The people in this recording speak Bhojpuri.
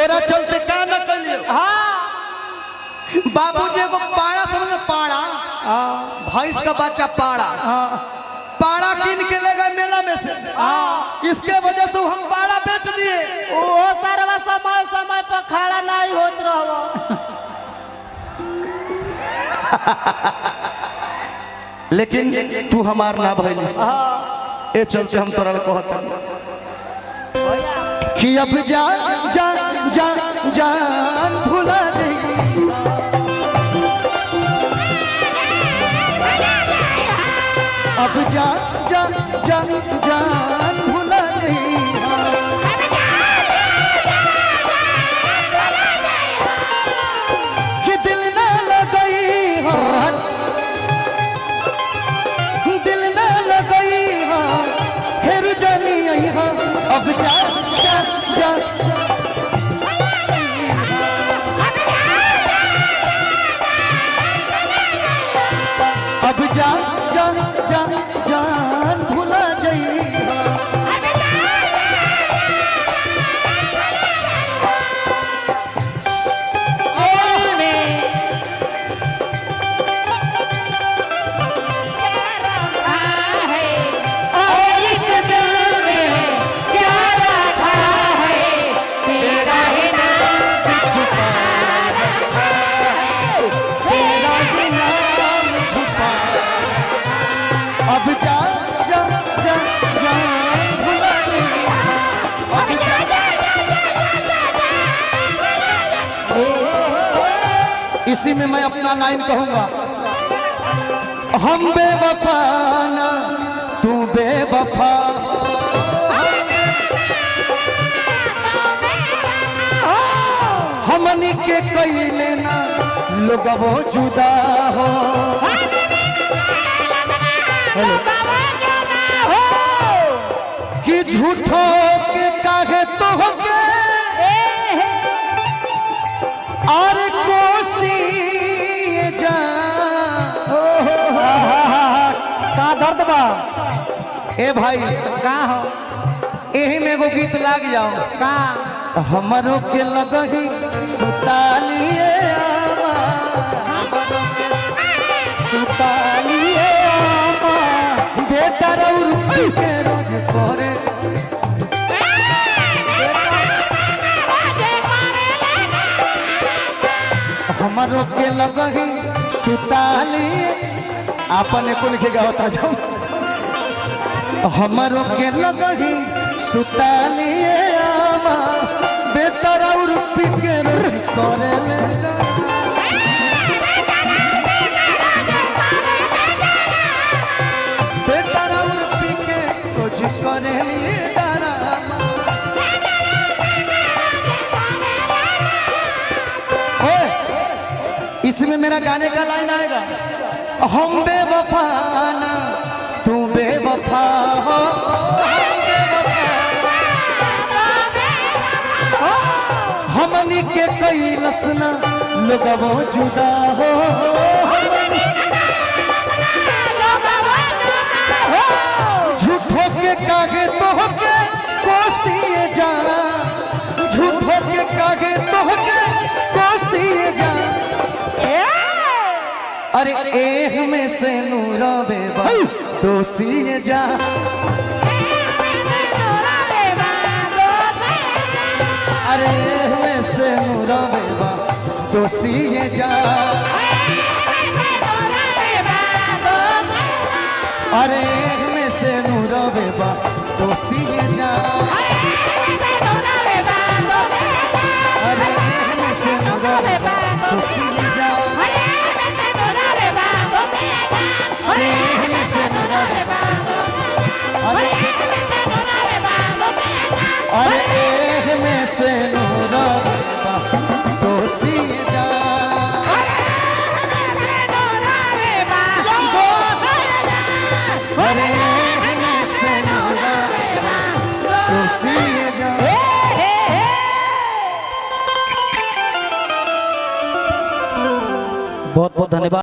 केरा चलते का न कलियो। हाँ बाबूजी को पाड़ा समझ पाड़ा, भैंस का बच्चा पाड़ा, पाड़ा कीन के ले गए मेला में से। इसके वजह से हम पाड़ा बेच दिए। वो सारा समय समय पर खड़ा नहीं होत रहो। लेकिन तू हमार ना भइलिस, ए चलते हम तोरा कहता कि अब जा जा जा जान भुला दे, अब जा जा जा जान भुला दे, कि दिल ना लगई हाथ, दिल ना लगई हाथ, फिर जानी आई हाँ। अब जा जा जा अब जा जा जा जान भुला जाई। अब जा जा जा जान भुला दे, अब जा इसी में मैं अपना लाइन कहूंगा, हम बेवफा ना तू बेवफा, हमनी के कइले ना लोग वो जुदा हो, कि झूठो के काहे तो होगे और कोसी जा का दर्द बा ए भाई का हो यही में एगो गीत लाग जाओ का हमरो के लगही सुतालिए सुतालिए बेटा रउर के रोज करे, हमरो के लगही सुतालिए आपने कुल के गावता जाओ, हमरो के लगही सुतालिए आमा बेटा रउर के रोज करे ले, बेटा रउर के रोज करे ले डरामा। इसमें मेरा गाने का लाइन आएगा, हम बेवफा ना तू बेवफा हो, हमनी के कई लसना लोग वो जुदा हो, झूठो के कागे तो होके कोसिए जा, झूठो के कागे तो होके कोसिए जा, अरे एह में से नूरा बेबा दोषी जा, अरे एह में से नूरा बेबा दोषी जा, अरे एह में से नूरा बेबा दोषी जा, अरे एह में से नूरा बेबा दोषी जा, अरे एह में से नूरा बेबा, अरे एह में से नूरा बेबा दोषी जा, अरे एह में से नूरा बेबा दोषी जा। बहुत बहुत धन्यवाद।